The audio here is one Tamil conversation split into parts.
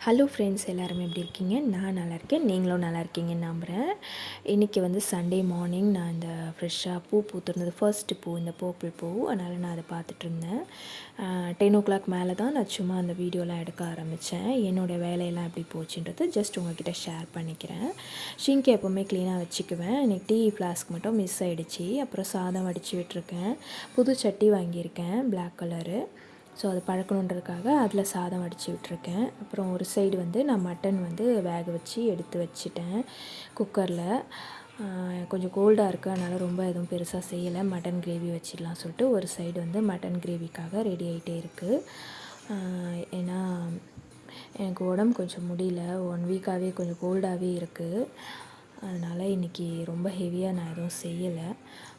ஹலோ ஃப்ரெண்ட்ஸ், எல்லாருமே எப்படி இருக்கீங்க? நான் நல்லா இருக்கேன். நீங்களும் நல்லா இருக்கீங்கன்னு நம்புகிறேன். இன்றைக்கி வந்து சண்டே மார்னிங் நான் இந்த ஃப்ரெஷ்ஷாக பூ பூத்திருந்தது, ஃபர்ஸ்ட்டு பூ இந்த பர்பிள் பூ. அதனால் நான் அதை பார்த்துட்ருந்தேன். 10 o'clock மேலே தான் நான் சும்மா அந்த வீடியோலாம் எடுக்க ஆரம்பித்தேன். என்னோடய வேலையெல்லாம் எப்படி போச்சுன்றது ஜஸ்ட் உங்கள்கிட்ட ஷேர் பண்ணிக்கிறேன். ஷிங்க் எப்போவுமே க்ளீனாக வச்சுக்குவேன். இன்றைக்கி டீ ஃப்ளாஸ்க் மட்டும் மிஸ் ஆகிடுச்சி. அப்புறம் சாதம் வடித்து விட்டுருக்கேன். புது சட்டி வாங்கியிருக்கேன், பிளாக் கலரு. ஸோ அது பழக்கணுன்றதுக்காக அதில் சாதம் வடித்து விட்டுருக்கேன். அப்புறம் ஒரு சைடு வந்து நான் மட்டன் வந்து வேக வச்சு எடுத்து வச்சுட்டேன் குக்கரில். கொஞ்சம் கோல்டாக இருக்குது, அதனால் ரொம்ப எதுவும் பெருசாக செய்யலை. மட்டன் கிரேவி வச்சிடலாம் சொல்லிட்டு ஒரு சைடு வந்து மட்டன் கிரேவிக்காக ரெடி ஆகிட்டே இருக்குது. ஏன்னா எனக்கு உடம்பு கொஞ்சம் முடியல, 1 வீக்காகவே கொஞ்சம் கோல்டாகவே இருக்குது. அதனால் இன்றைக்கி ரொம்ப ஹெவியாக நான் எதுவும் செய்யலை.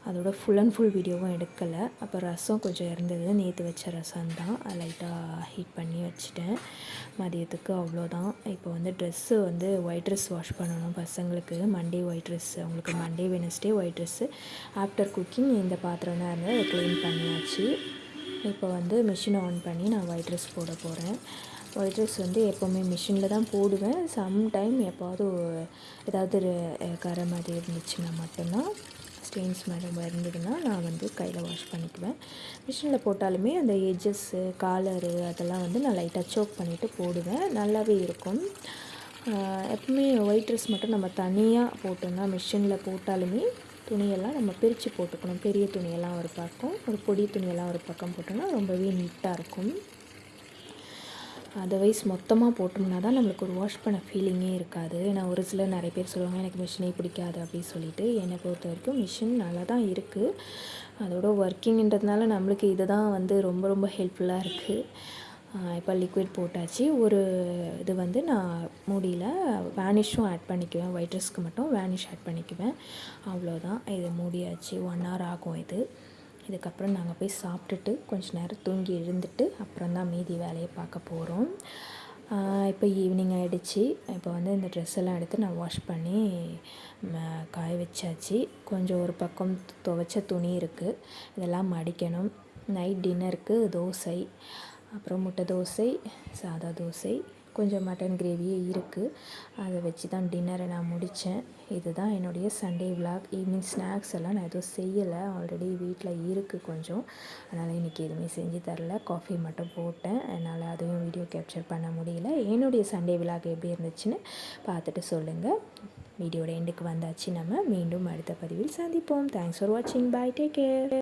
அதோட ஃபுல் அண்ட் ஃபுல் வீடியோவும் எடுக்கலை. அப்போ ரசம் கொஞ்சம் இருந்தது, நேற்று வச்ச ரசம் தான், அது லைட்டாக ஹீட் பண்ணி வச்சுட்டேன். மதியத்துக்கு அவ்வளோதான். இப்போ வந்து ட்ரெஸ்ஸு வந்து ஒயிட் ட்ரெஸ் வாஷ் பண்ணணும் பசங்களுக்கு. மண்டே ஒயிட் ட்ரெஸ்ஸு, அவங்களுக்கு Monday Wednesday white dress. After cooking இந்த பாத்திரம் தான் இருந்தது, அதை க்ளீன் பண்ணியாச்சு. இப்போ வந்து மிஷினை ஆன் பண்ணி நான் ஒயிட் ட்ரெஸ் போட போகிறேன். ஒயிட் ட்ரெஸ் வந்து எப்போவுமே மிஷினில் தான் போடுவேன். சம்டைம் எப்போது ஏதாவது கரை மாதிரி இருந்துச்சுன்னா மட்டும்தான், ஸ்டெயின்ஸ் மாதிரி இருந்ததுன்னா நான் வந்து கையில் வாஷ் பண்ணிக்குவேன். மிஷினில் போட்டாலுமே அந்த எட்ஜஸ்ஸு, காலரு அதெல்லாம் வந்து நான் லைட்டாக சோக் பண்ணிவிட்டு போடுவேன், நல்லாவே இருக்கும். எப்பவுமே ஒயிட் ட்ரெஸ் மட்டும் நம்ம தனியாக போட்டோம்னா, மிஷினில் போட்டாலுமே துணியெல்லாம் நம்ம பிரித்து போட்டுக்கணும். பெரிய துணியெல்லாம் ஒரு பக்கம், ஒரு பொடி துணியெல்லாம் ஒரு பக்கம் போட்டோம்னா ரொம்பவே நீட்டாக இருக்கும். அதர்வைஸ் மொத்தமாக போட்டோம்னா தான் நம்மளுக்கு ஒரு வாஷ் பண்ண ஃபீலிங்கே இருக்காது. நான் ஒரு சிலர் நிறைய பேர் சொல்லுவாங்க எனக்கு மிஷினே பிடிக்காது அப்படின்னு சொல்லிட்டு. என்னை பொறுத்த வரைக்கும் மிஷின் நல்லா தான் இருக்குது. அதோட ஒர்க்கிங்ன்றதுனால நம்மளுக்கு இது தான் வந்து ரொம்ப ரொம்ப ஹெல்ப்ஃபுல்லாக இருக்குது. இப்போ லிக்விட் போட்டாச்சு. ஒரு இது வந்து நான் மூடியில் வேனிஷும் ஆட் பண்ணிக்குவேன். ஒயிட் ட்ரெஸ்க்கு மட்டும் வேனிஷ் ஆட் பண்ணிக்குவேன், அவ்வளோதான். இது மூடியாச்சு. 1 hour ஆகும் இது. இதுக்கப்புறம் நாங்கள் போய் சாப்பிட்டுட்டு கொஞ்சம் நேரம் தூங்கி எழுந்துட்டு அப்புறம் தான் மீதி வேலையை பார்க்க போகிறோம். இப்போ ஈவினிங் ஆகிடுச்சி. இப்போ வந்து இந்த ட்ரெஸ் எல்லாம் எடுத்து நான் வாஷ் பண்ணி காய வச்சாச்சு. கொஞ்சம் ஒரு பக்கம் துவைச்ச துணி இருக்குது, இதெல்லாம் மடிக்கணும். நைட் டின்னருக்கு தோசை, அப்புறம் முட்டை தோசை, சாதா தோசை, கொஞ்சம் மட்டன் கிரேவியே இருக்குது. அதை வச்சு தான் டின்னரை நான் முடித்தேன். இதுதான் என்னுடைய சண்டே விலாக். ஈவினிங் ஸ்நாக்ஸ் எல்லாம் நான் எதுவும் செய்யலை, ஆல்ரெடி வீட்டில் இருக்குது கொஞ்சம். அதனால் இன்றைக்கி எதுவுமே செஞ்சு தரல. காஃபி மட்டும் போட்டேன், அதனால் அதையும் வீடியோ கேப்சர் பண்ண முடியல. என்னுடைய சண்டே விலாக் எப்படி இருந்துச்சுன்னு பார்த்துட்டு சொல்லுங்கள். வீடியோட எண்டுக்கு வந்தாச்சு. நம்ம மீண்டும் அடுத்த பதிவில் சந்திப்போம். தேங்க்ஸ் ஃபார் வாட்சிங். Bye, take care.